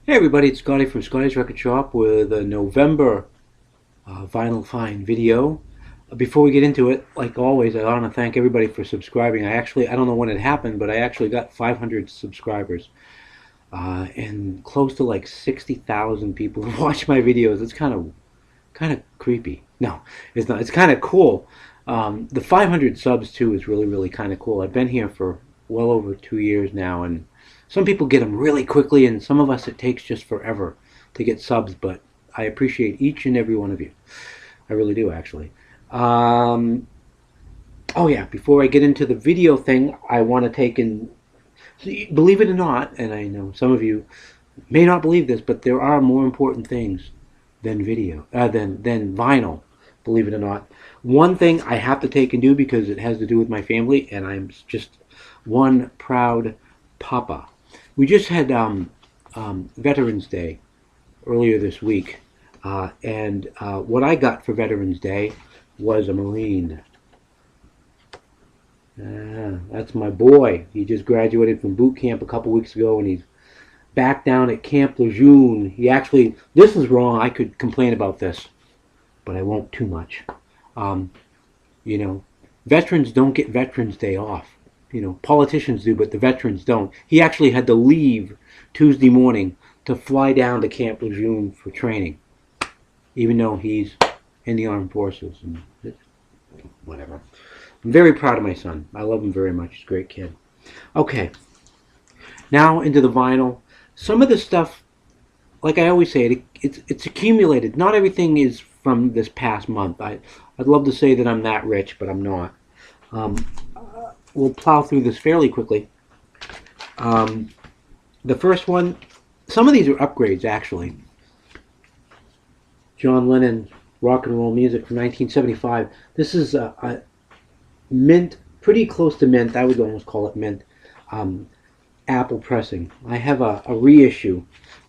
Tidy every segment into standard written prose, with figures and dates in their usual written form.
Hey everybody, it's Scotty from Scotty's Record Shop with a November vinyl find video. Before we get into it, like always, I want to thank everybody for subscribing. I don't know when it happened, but I actually got 500 subscribers and close to like 60,000 people who watch my videos. It's kind of creepy. No, it's not. It's kind of cool. The 500 subs too is really kind of cool. I've been here for well over 2 years now, and some people get them really quickly, and some of us it takes just forever to get subs. But I appreciate each and every one of you. I really do, actually. Um, oh yeah, before I get into the video thing, I want to take and believe it or not, and I know some of you may not believe this, but there are more important things than video, than vinyl. Believe it or not. One thing I have to take and do because it has to do with my family, and I'm just one proud papa. We just had Veterans Day earlier this week, and what I got for Veterans Day was a Marine. That's my boy. He just graduated from boot camp a couple weeks ago, and he's back down at Camp Lejeune. This is wrong. I could complain about this, but I won't too much. Um, you know, veterans don't get Veterans Day off. Politicians do, but the veterans don't. He actually had to leave Tuesday morning to fly down to Camp Lejeune for training, even though he's in the armed forces and whatever. I'm very proud of my son. I love him very much. He's a great kid. Okay, now into the vinyl. Some of the stuff, like I always say, it's accumulated. Not everything is from this past month. I'd love to say that I'm that rich, but I'm not. Um, we'll plow through this fairly quickly. The first one, some of these are upgrades actually. John Lennon, Rock and Roll Music from 1975. This is a mint, pretty close to mint. I would almost call it mint. Apple pressing. I have a reissue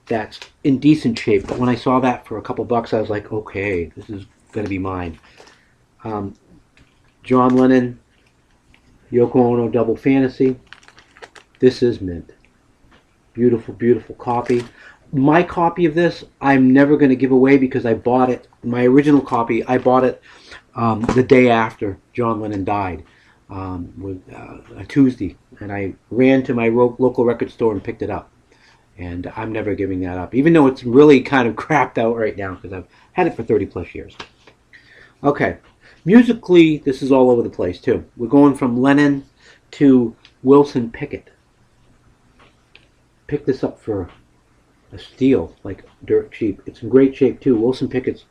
that's in decent shape, but when I saw that for a couple bucks, I was like, okay, this is going to be mine. John Lennon, Yoko Ono Double Fantasy. This is mint. Beautiful copy. My copy of this, I'm never going to give away because I bought it. My original copy, I bought it the day after John Lennon died, with a Tuesday, and I ran to my local record store and picked it up. And I'm never giving that up, even though it's really kind of crapped out right now because I've had it for 30 plus years. Okay, musically, this is all over the place too. We're going from Lennon to Wilson Pickett. Picked this up for a steal, like dirt cheap. It's in great shape too. Wilson Pickett's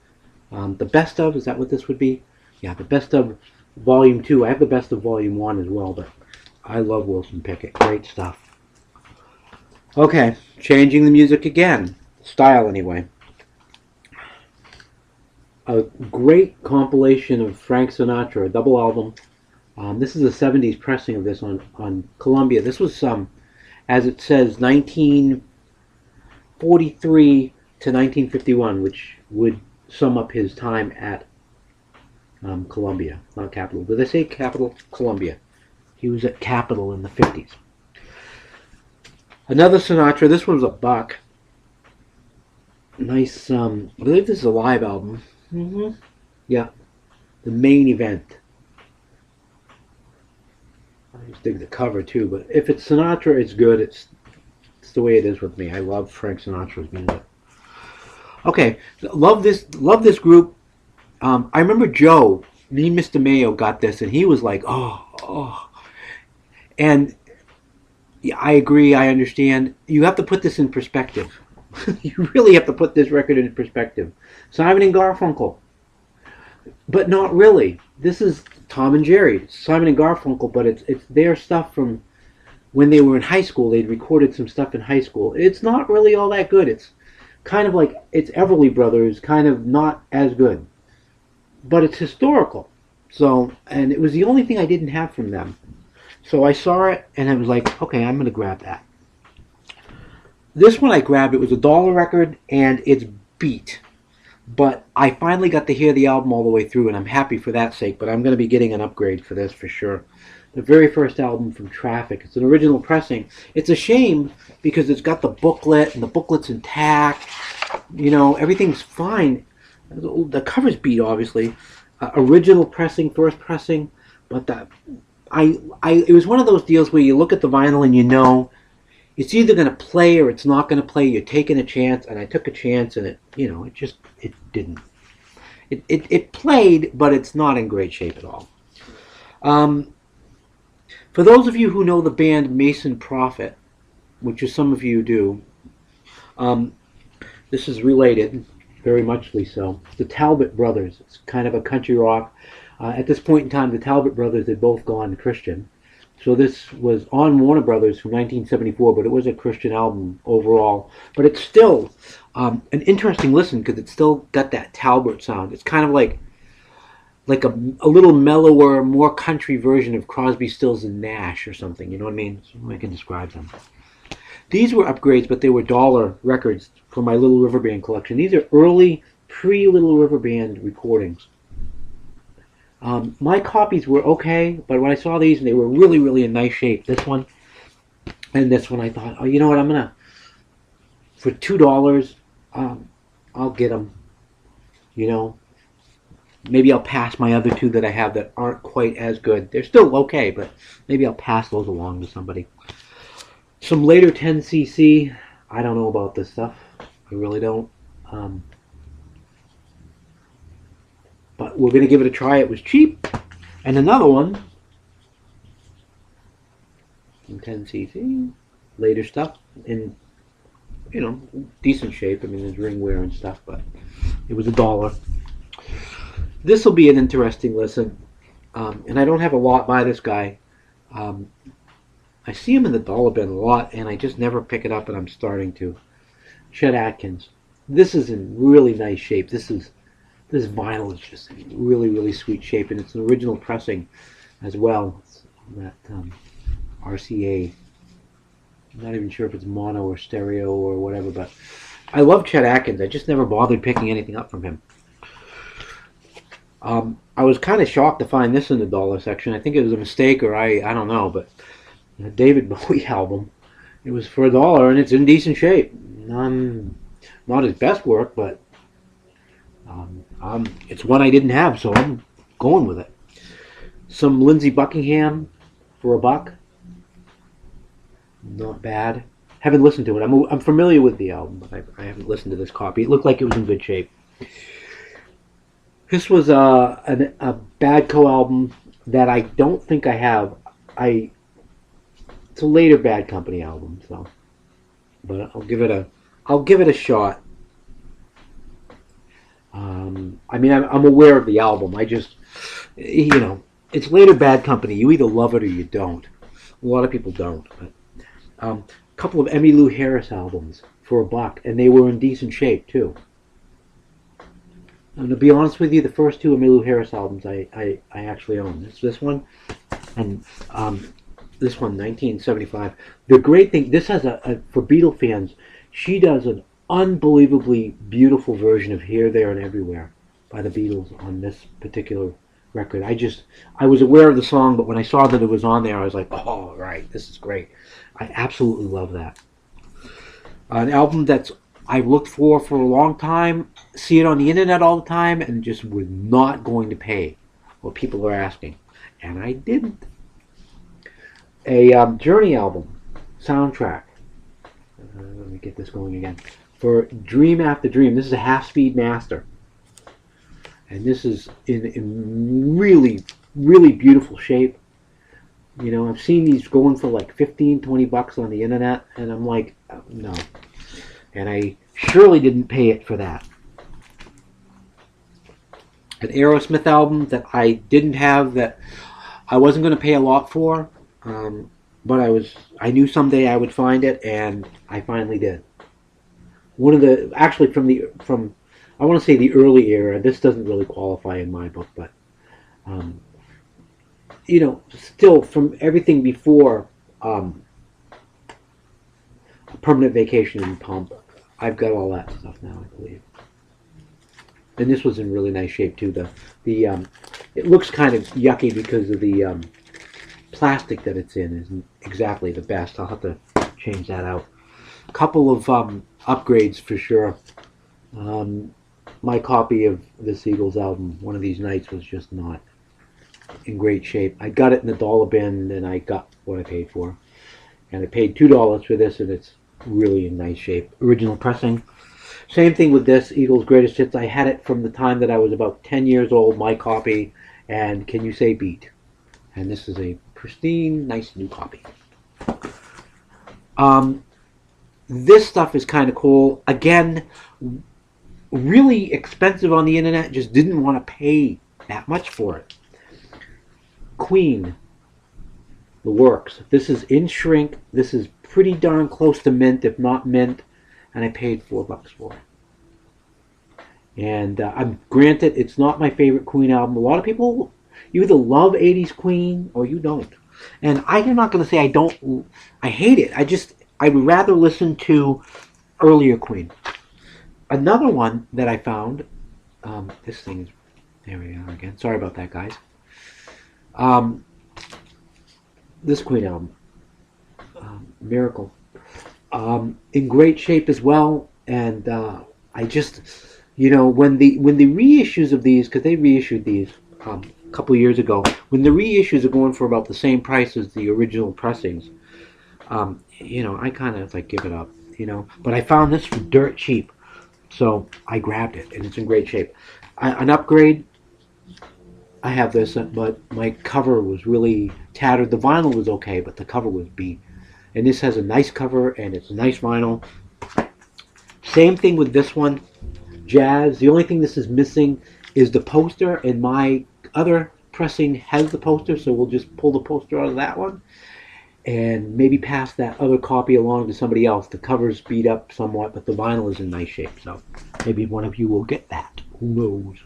the best of. Is that what this would be? Yeah, the best of Volume 2. I have the best of Volume 1 as well, but I love Wilson Pickett. Great stuff. Okay, changing the music again. Style, anyway. A great compilation of Frank Sinatra, a double album. This is a 70s pressing of this on Columbia. This was, as it says, 1943 to 1951, which would sum up his time at Columbia, not Capitol. Did I say Capitol? Columbia. He was at Capitol in the 50s. Another Sinatra. This one's a buck. Nice. I believe this is a live album. Yeah. The Main Event. I just dig the cover too. But if it's Sinatra, it's good. It's the way it is with me. I love Frank Sinatra's music. Okay. Love this group. I remember Joe, me, Mr. Mayo, got this, and he was like, oh. And yeah, I agree, I understand. You have to put this in perspective. You really have to put this record in perspective. Simon and Garfunkel. But not really. This is Tom and Jerry. It's Simon and Garfunkel, but it's their stuff from when they were in high school. They'd recorded some stuff in high school. It's not really all that good. It's kind of like, it's Everly Brothers, kind of not as good. But it's historical. So, and it was the only thing I didn't have from them. So I saw it, and I was like, okay, I'm going to grab that. This one I grabbed, it was a dollar record, and it's beat. But I finally got to hear the album all the way through, and I'm happy for that sake, but I'm going to be getting an upgrade for this for sure. The very first album from Traffic. It's an original pressing. It's a shame because it's got the booklet and the booklet's intact. You know, everything's fine. The cover's beat, obviously. Original pressing, first pressing, but it was one of those deals where you look at the vinyl and you know it's either going to play or it's not going to play. You're taking a chance, and I took a chance, and it didn't. It played, but it's not in great shape at all. For those of you who know the band Mason Prophet, which is some of you do, this is related, very muchly so. The Talbot Brothers. It's kind of a country rock. At this point in time, the Talbot Brothers had both gone Christian. So this was on Warner Brothers from 1974, but it was a Christian album overall. But it's still an interesting listen because it's still got that Talbot sound. It's kind of like a little mellower, more country version of Crosby, Stills, and Nash or something. You know what I mean? So I can describe them. These were upgrades, but they were dollar records for my Little River Band collection. These are early, pre-Little River Band recordings. My copies were okay, but when I saw these, they were really, really in nice shape. This one and this one, I thought, oh, you know what? I'm gonna, for $2, I'll get them. You know, maybe I'll pass my other two that I have that aren't quite as good. They're still okay, but maybe I'll pass those along to somebody. Some later 10cc. I don't know about this stuff. I really don't. But we're going to give it a try. It was cheap. And another one, 10cc, later stuff, in, you know, decent shape. I mean, there's ring wear and stuff, but it was $1. This will be an interesting listen. And I don't have a lot by this guy. I see him in the dollar bin a lot, and I just never pick it up, and I'm starting to. Chet Atkins. This is in really nice shape. This vinyl is just in really, really sweet shape, and it's an original pressing as well. It's that RCA. I'm not even sure if it's mono or stereo or whatever, but I love Chet Atkins. I just never bothered picking anything up from him. I was kind of shocked to find this in the dollar section. I think it was a mistake, or I don't know, but a David Bowie album. It was for $1, and it's in decent shape. Not his best work, but it's one I didn't have, so I'm going with it. Some Lindsey Buckingham for $1. Not bad. Haven't listened to it. I'm familiar with the album, but I haven't listened to this copy. It looked like it was in good shape. This was a Badco album that I don't think I have. It's a later Bad Company album, so, but I'll give it a shot. I mean, I'm aware of the album. I just, you know, it's later Bad Company. You either love it or you don't. A lot of people don't. But a couple of Emmylou Harris albums for $1, and they were in decent shape too. And to be honest with you, the first two Emmylou Harris albums I actually own. It's this one and this one, 1975. The great thing, this has for Beatle fans, she does an unbelievably beautiful version of Here, There, and Everywhere by the Beatles on this particular record. I was aware of the song, but when I saw that it was on there, I was like, oh, right, this is great. I absolutely love that. An album that's I've looked for a long time, see it on the internet all the time, and just was not going to pay what people are asking. And I didn't. A Journey album, soundtrack. Let me get this going again. For Dream After Dream. This is a half-speed master. And this is in really, really beautiful shape. You know, I've seen these going for like $15-20 on the internet, and I'm like, oh, no. And I surely didn't pay it for that. An Aerosmith album that I didn't have, that I wasn't going to pay a lot for, but I knew someday I would find it, and I finally did. One of the, actually from I want to say the early era. This doesn't really qualify in my book, but you know, still from everything before Permanent Vacation in Pump, I've got all that stuff now, I believe. And this was in really nice shape too. It looks kind of yucky because of the plastic that it's in isn't exactly the best. I'll have to change that out. A couple of upgrades for sure. My copy of this Eagles album, One of These Nights, was just not in great shape. I got it in the dollar bin, and I got what I paid for. And I paid $2 for this, and it's really in nice shape. Original pressing. Same thing with this, Eagles Greatest Hits. I had it from the time that I was about 10 years old, my copy, and can you say beat? And this is a pristine, nice new copy. This stuff is kind of cool. Again, really expensive on the internet. Just didn't want to pay that much for it. Queen, the works. This is in shrink. This is pretty darn close to mint, if not mint, and I paid $4 for it. And I'm granted, it's not my favorite Queen album. A lot of people, you either love 80s Queen or you don't. And I'm not going to say I hate it. I would rather listen to earlier Queen. Another one that I found, this thing is, there we are again. Sorry about that, guys. This Queen album, Miracle, in great shape as well. And I just, when the reissues of these, because they reissued these a couple of years ago, when the reissues are going for about the same price as the original pressings, I kind of like give it up, But I found this for dirt cheap, so I grabbed it, and it's in great shape. An upgrade. I have this, but my cover was really tattered. The vinyl was okay, but the cover was beat. And this has a nice cover, and it's nice vinyl. Same thing with this one, Jazz. The only thing this is missing is the poster, and my other pressing has the poster, so we'll just pull the poster out of that one and maybe pass that other copy along to somebody else. The cover's beat up somewhat, but the vinyl is in nice shape, so maybe one of you will get that. Who knows?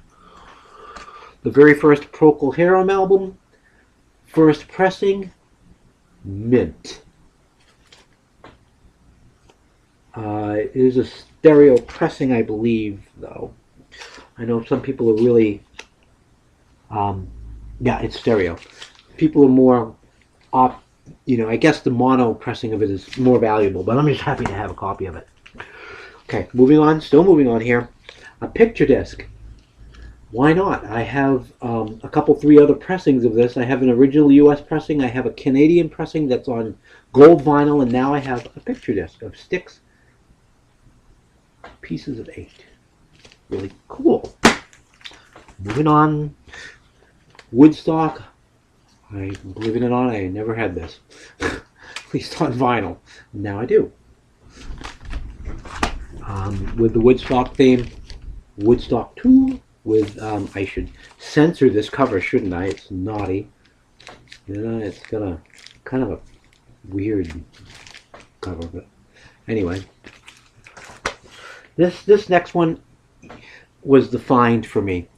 The very first Procol Harum album, first pressing, mint. It is a stereo pressing, I believe, though. I know some people are really, yeah, it's stereo. People are more, I guess the mono pressing of it is more valuable, but I'm just happy to have a copy of it. Okay, still moving on here. A picture disc. Why not? I have a couple, 3 other pressings of this. I have an original US pressing. I have a Canadian pressing that's on gold vinyl, and now I have a picture disc of Styx Pieces of 8. Really cool. Moving on. Woodstock. Believe it or not, I never had this. At least on vinyl. Now I do. With the Woodstock theme, Woodstock 2. I should censor this cover, shouldn't I? It's naughty. It's got a kind of a weird cover, but anyway. This next one was the find for me.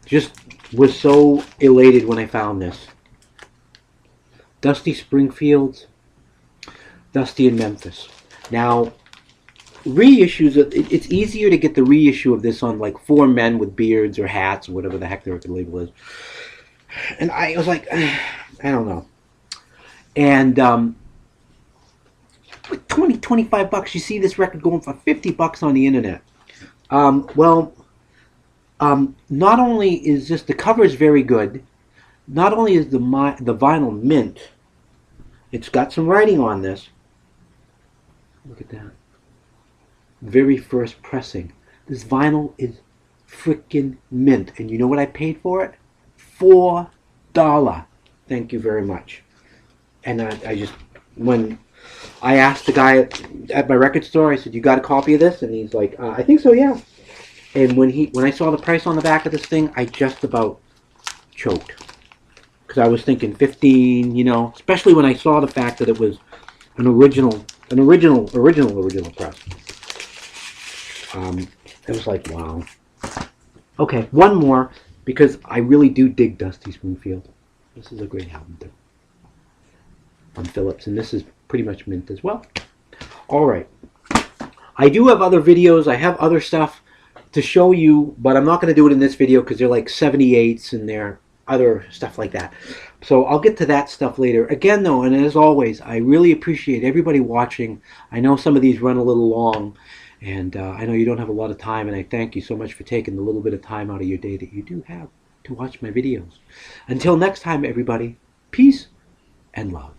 Just was so elated when I found this. Dusty Springfield's Dusty in Memphis. Now, reissues, it's easier to get the reissue of this on like 4 Men with Beards or Hats or whatever the heck the record label is. And I was like, I don't know. And like 20, 25 bucks, you see this record going for 50 bucks on the internet. Not only is this, the cover is very good, not only is the vinyl mint, it's got some writing on this. Look at that. Very first pressing. This vinyl is freaking mint. And you know what I paid for it? $4. Thank you very much. And I just, when I asked the guy at my record store, I said, "You got a copy of this?" And he's like, "I think so, yeah." And when I saw the price on the back of this thing, I just about choked. Because I was thinking 15, especially when I saw the fact that it was an original press. It was like, wow. Okay, one more, because I really do dig Dusty Springfield. This is a great album, too. On Philips, and this is pretty much mint as well. Alright. I do have other videos. I have other stuff to show you, but I'm not going to do it in this video because they're like 78s and they're other stuff like that. So I'll get to that stuff later. Again, though, and as always, I really appreciate everybody watching. I know some of these run a little long, and I know you don't have a lot of time, and I thank you so much for taking the little bit of time out of your day that you do have to watch my videos. Until next time, everybody, peace and love.